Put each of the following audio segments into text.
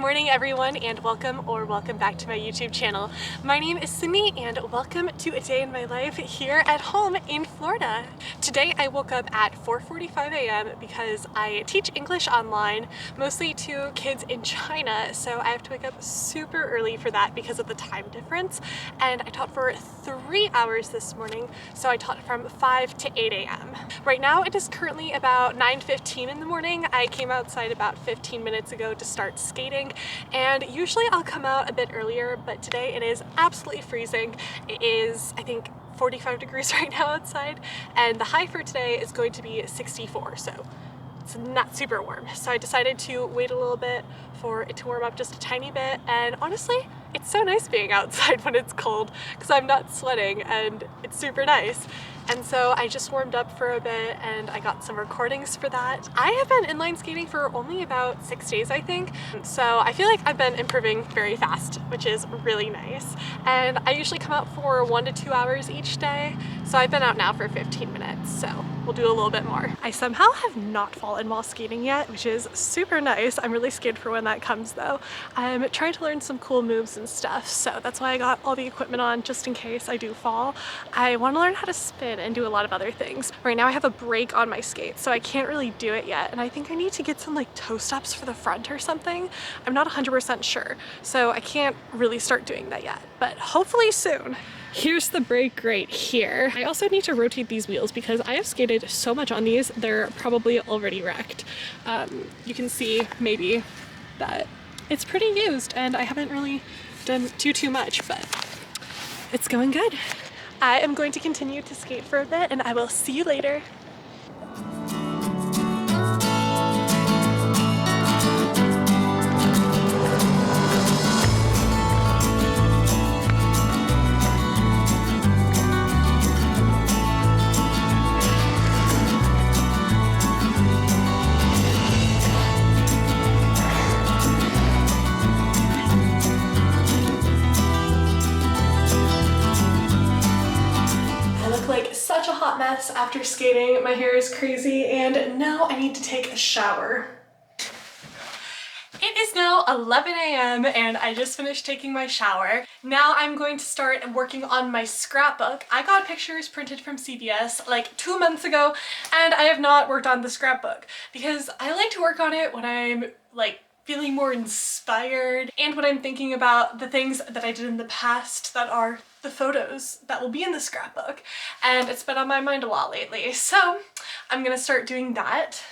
morning everyone, and welcome back to my YouTube channel. My name is Sydney and welcome to a day in my life here at home in Florida. Today I woke up at 4:45 a.m. because I teach English online, mostly to kids in China, so I have to wake up super early for that because of the time difference. And I taught for 3 hours this morning, so I taught from 5 to 8 a.m. Right now it is currently about 9:15 in the morning. I came outside about 15 minutes ago to start skating, and usually I'll come out a bit earlier, but today it is absolutely freezing. It is, I think, 45 degrees right now outside, and the high for today is going to be 64, so it's not super warm. So I decided to wait a little bit for it to warm up just a tiny bit, and honestly, it's so nice being outside when it's cold because I'm not sweating and it's super nice. And so I just warmed up for a bit and I got some recordings for that. I have been inline skating for only about 6 days, I think. So I feel like I've been improving very fast, which is really nice. And I usually come out for 1 to 2 hours each day. So I've been out now for 15 minutes. So we'll do a little bit more. I somehow have not fallen while skating yet, which is super nice. I'm really scared for when that comes though. I'm trying to learn some cool moves and stuff. So that's why I got all the equipment on just in case I do fall. I want to learn how to spin and do a lot of other things. Right now I have a brake on my skate, so I can't really do it yet, and I think I need to get some like toe stops for the front or something. I'm not 100% sure, so I can't really start doing that yet, but hopefully soon. Here's the brake right here. I also need to rotate these wheels because I have skated so much on these, they're probably already wrecked. You can see maybe that it's pretty used and I haven't really done too much, but it's going good. I am going to continue to skate for a bit and I will see you later. Such a hot mess after skating. My hair is crazy and now I need to take a shower. It is now 11 a.m. and I just finished taking my shower. Now I'm going to start working on my scrapbook. I got pictures printed from CVS like 2 months ago and I have not worked on the scrapbook because I like to work on it when I'm like feeling more inspired and when I'm thinking about the things that I did in the past that are the photos that will be in the scrapbook, and it's been on my mind a lot lately, so I'm gonna start doing that.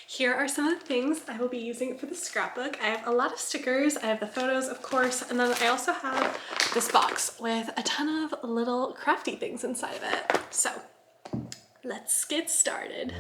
Here are some of the things I will be using for the scrapbook. I have a lot of stickers, I have the photos of course, and then I also have this box with a ton of little crafty things inside of it. So let's get started.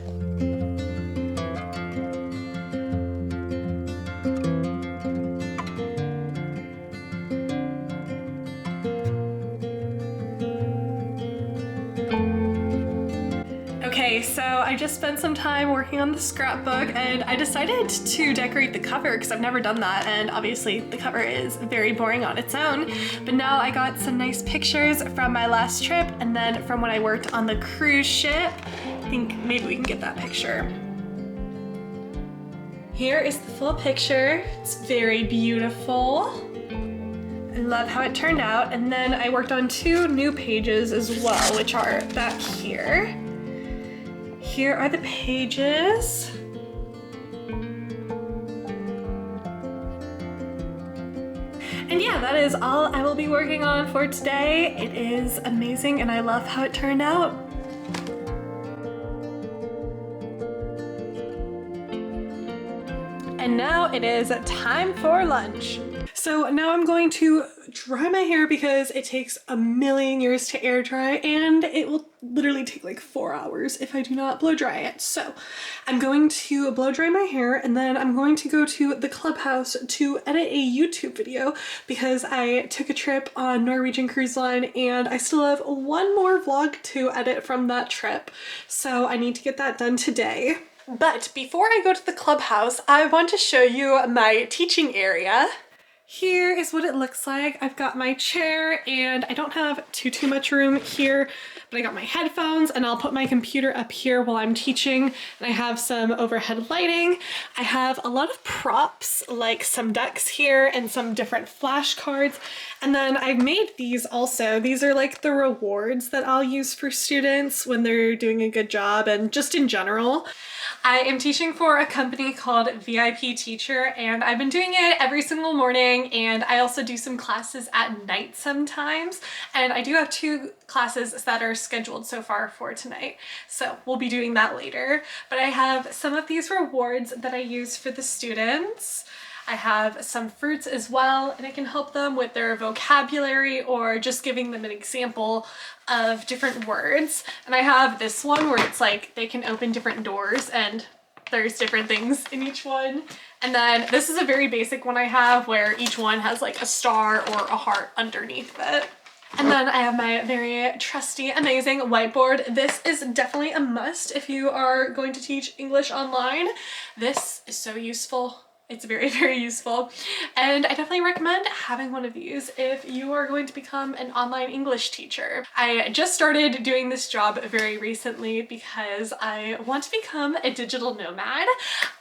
Okay, so I just spent some time working on the scrapbook and I decided to decorate the cover because I've never done that, and obviously the cover is very boring on its own, but now I got some nice pictures from my last trip and then from when I worked on the cruise ship. I think maybe we can get that picture. Here is the full picture. It's very beautiful. I love how it turned out, and then I worked on 2 new pages as well, which are back here. Here are the pages. And yeah, that is all I will be working on for today. It is amazing and I love how it turned out. And now it is time for lunch. So now I'm going to dry my hair because it takes a million years to air dry and it will literally take like 4 hours if I do not blow dry it. So I'm going to blow dry my hair and then I'm going to go to the clubhouse to edit a YouTube video because I took a trip on Norwegian Cruise Line and I still have one more vlog to edit from that trip. So I need to get that done today. But before I go to the clubhouse, I want to show you my teaching area. Here is what it looks like. I've got my chair and I don't have too much room here, but I got my headphones and I'll put my computer up here while I'm teaching. And I have some overhead lighting. I have a lot of props, like some decks here and some different flashcards. And then I've made these also. These are like the rewards that I'll use for students when they're doing a good job and just in general. I am teaching for a company called VIP Teacher and I've been doing it every single morning, and I also do some classes at night sometimes, and I do have 2 classes that are scheduled so far for tonight, so we'll be doing that later. But I have some of these rewards that I use for the students. I have some fruits as well, and it can help them with their vocabulary or just giving them an example of different words. And I have this one where it's like they can open different doors and there's different things in each one. And then this is a very basic one I have where each one has like a star or a heart underneath it. And then I have my very trusty, amazing whiteboard. This is definitely a must if you are going to teach English online. This is so useful. It's very, very useful. And I definitely recommend having one of these if you are going to become an online English teacher. I just started doing this job very recently because I want to become a digital nomad.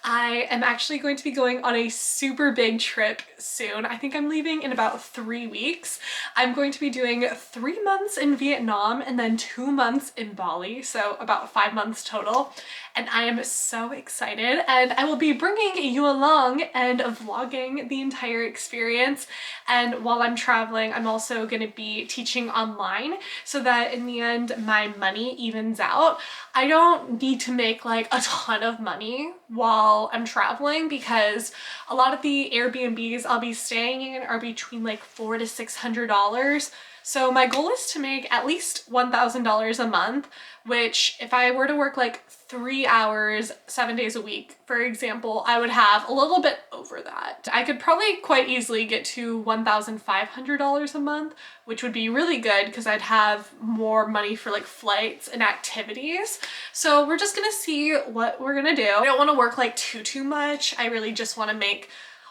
I am actually going to be going on a super big trip soon. I think I'm leaving in about 3 weeks. I'm going to be doing 3 months in Vietnam and then 2 months in Bali, so about 5 months total. And I am so excited, and I will be bringing you along and vlogging the entire experience. And while I'm traveling, I'm also going to be teaching online so that in the end my money evens out. I don't need to make like a ton of money while I'm traveling because a lot of the Airbnbs I'll be staying in are between like $400 to $600. So my goal is to make at least $1,000 a month, which if I were to work like 3 hours, 7 days a week, for example, I would have a little bit over that. I could probably quite easily get to $1,500 a month, which would be really good because I'd have more money for like flights and activities. So we're just gonna see what we're gonna do. I don't want to work like too much. I really just want to make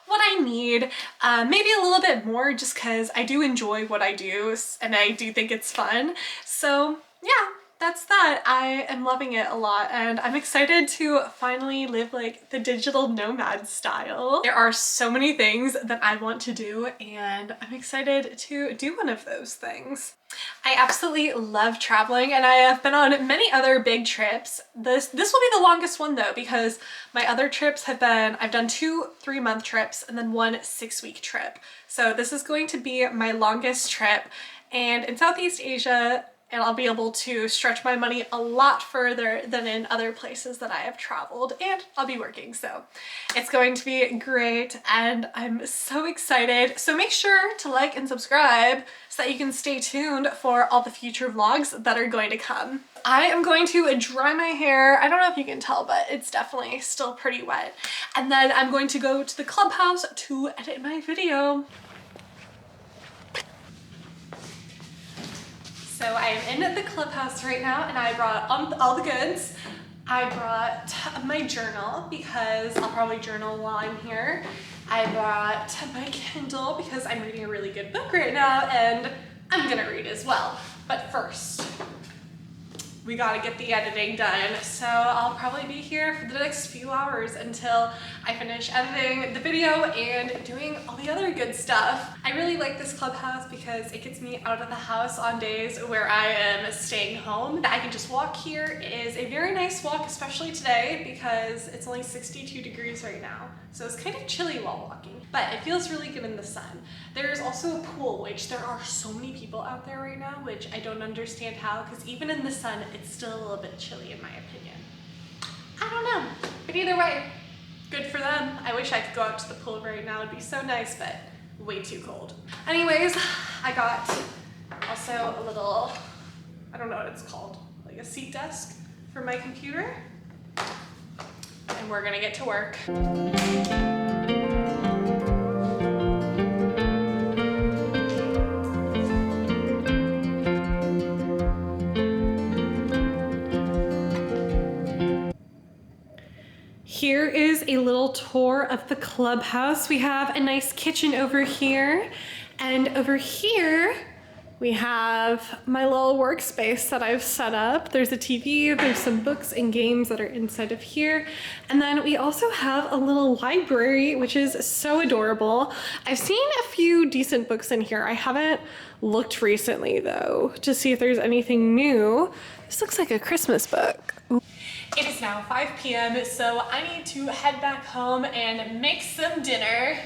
what I need, maybe a little bit more just because I do enjoy what I do and I do think it's fun. So yeah, that's that. I am loving it a lot and I'm excited to finally live like the digital nomad style. There are so many things that I want to do and I'm excited to do one of those things. I absolutely love traveling and I have been on many other big trips. This will be the longest one though because my other trips have been, I've done 2 3-month trips and then 1 6-week trip. So this is going to be my longest trip, and in Southeast Asia, and I'll be able to stretch my money a lot further than in other places that I have traveled, and I'll be working, so it's going to be great and I'm so excited. So make sure to like and subscribe so that you can stay tuned for all the future vlogs that are going to come. I am going to dry my hair. I don't know if you can tell, but it's definitely still pretty wet. And then I'm going to go to the clubhouse to edit my video. So I am in the clubhouse right now and I brought all the goods. I brought my journal because I'll probably journal while I'm here. I brought my Kindle because I'm reading a really good book right now and I'm gonna read as well. But first, we gotta get the editing done. So I'll probably be here for the next few hours until I finish editing the video and doing all the other good stuff. I really like this clubhouse because it gets me out of the house on days where I am staying home. I can just walk here. It is a very nice walk, especially today because it's only 62 degrees right now. So it's kind of chilly while walking. but it feels really good in the sun. There's also a pool, which there are so many people out there right now, which I don't understand how, because even in the sun, it's still a little bit chilly in my opinion. I don't know, but either way, good for them. I wish I could go out to the pool right now. It'd be so nice, but way too cold. Anyways, I got also a little, I don't know what it's called, like a seat desk for my computer. And we're gonna get to work. Here is a little tour of the clubhouse. We have a nice kitchen over here, and over here we have my little workspace that I've set up. There's a TV, there's some books and games that are inside of here. And then we also have a little library, which is so adorable. I've seen a few decent books in here. I haven't looked recently though, to see if there's anything new. This looks like a Christmas book. Ooh. It is now 5 p.m., so I need to head back home and make some dinner.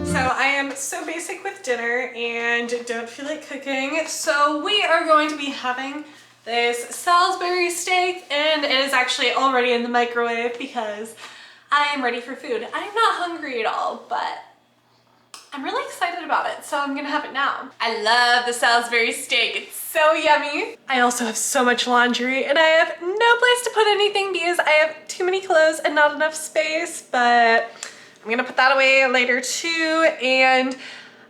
So I am so basic with dinner and don't feel like cooking. So we are going to be having this Salisbury steak, and it is actually already in the microwave because I am ready for food. I'm not hungry at all, but I'm really excited about it, so I'm gonna have it now. I love the Salisbury steak. It's so yummy. I also have so much laundry and I have no place to put anything because I have too many clothes and not enough space, but I'm gonna put that away later too, and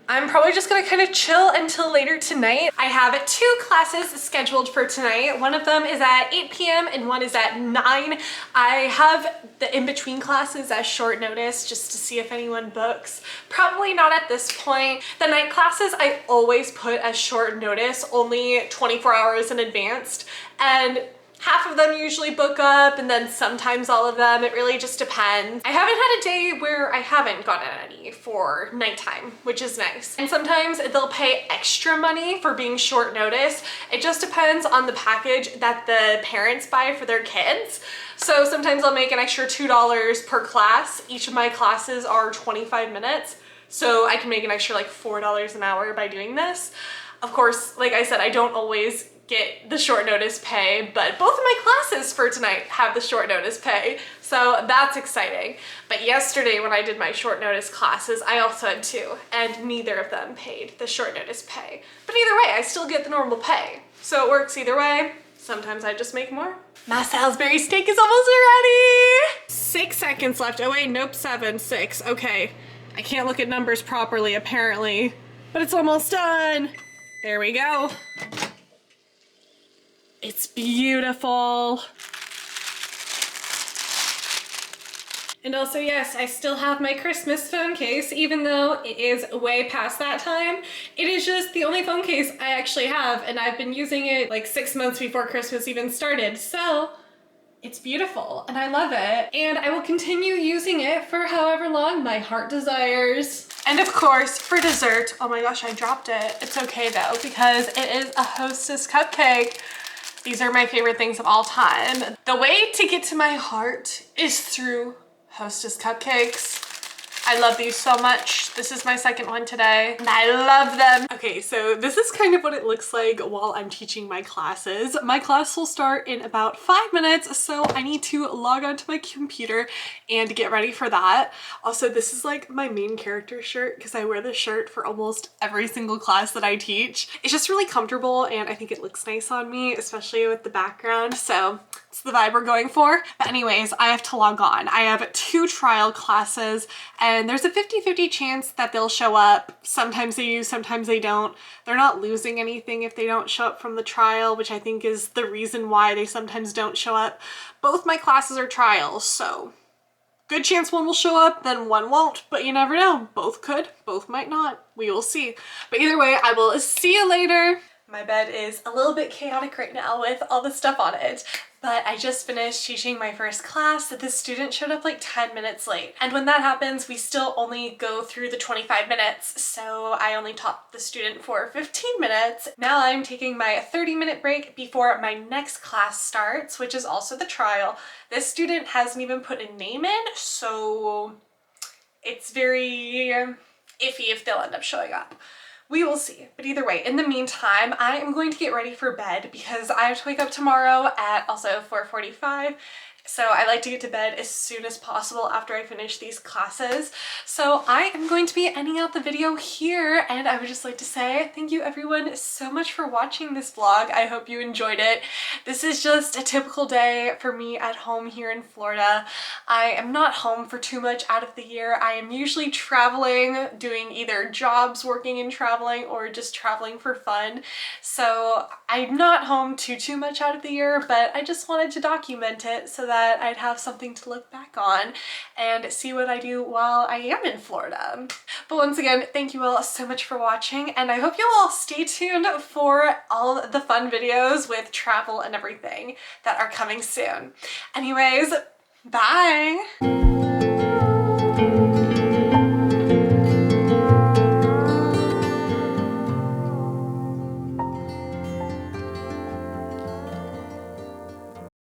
I'm probably just gonna kind of chill until later tonight. I have 2 classes scheduled for tonight. One of them is at 8 p.m. and one is at 9. I have the in-between classes as short notice just to see if anyone books. Probably not at this point. The night classes I always put as short notice, only 24 hours in advance, and half of them usually book up, and then sometimes all of them. It really just depends. I haven't had a day where I haven't gotten any for nighttime, which is nice. And sometimes they'll pay extra money for being short notice. It just depends on the package that the parents buy for their kids. So sometimes I'll make an extra $2 per class. Each of my classes are 25 minutes. So I can make an extra like $4 an hour by doing this. Of course, like I said, I don't always get the short notice pay, but both of my classes for tonight have the short notice pay, so that's exciting. But yesterday when I did my short notice classes, I also had 2, and neither of them paid the short notice pay. But either way, I still get the normal pay, so it works either way. Sometimes I just make more. My Salisbury steak is almost ready! 6 seconds left. Oh wait, nope, 7, 6. Okay, I can't look at numbers properly apparently, but it's almost done. There we go. It's beautiful. And also, yes, I still have my Christmas phone case, even though it is way past that time. It is just the only phone case I actually have, and I've been using it like 6 months before Christmas even started. So it's beautiful and I love it. And I will continue using it for however long my heart desires. And of course, for dessert, oh my gosh, I dropped it. It's okay though, because it is a Hostess cupcake. These are my favorite things of all time. The way to get to my heart is through Hostess cupcakes. I love these so much. This is my second one today and I love them. Okay, so this is kind of what it looks like while I'm teaching my classes. My class will start in about 5 minutes, so I need to log onto my computer and get ready for that. Also, this is like my main character shirt because I wear this shirt for almost every single class that I teach. It's just really comfortable and I think it looks nice on me, especially with the background. So it's the vibe we're going for. But anyways, I have to log on. I have 2 trial classes and there's a 50-50 chance that they'll show up. Sometimes they do, sometimes they don't. They're not losing anything if they don't show up from the trial, which I think is the reason why they sometimes don't show up. Both my classes are trials, so good chance one will show up, then one won't, but you never know. Both could, both might not. We will see. But either way, I will see you later. My bed is a little bit chaotic right now with all the stuff on it, but I just finished teaching my first class. The student showed up like 10 minutes late. And when that happens, we still only go through the 25 minutes. So I only taught the student for 15 minutes. Now I'm taking my 30-minute break before my next class starts, which is also the trial. This student hasn't even put a name in, so it's very iffy if they'll end up showing up. We will see. But either way, in the meantime, I am going to get ready for bed because I have to wake up tomorrow at also 4:45. So I like to get to bed as soon as possible after I finish these classes. So I am going to be ending out the video here, and I would just like to say thank you everyone so much for watching this vlog. I hope you enjoyed it. This is just a typical day for me at home here in Florida. I am not home for too much out of the year. I am usually traveling, doing either jobs, working and traveling, or just traveling for fun. So I'm not home too much out of the year, but I just wanted to document it so that I'd have something to look back on and see what I do while I am in Florida. But once again, thank you all so much for watching, and I hope you'll all stay tuned for all the fun videos with travel and everything that are coming soon. Anyways, bye!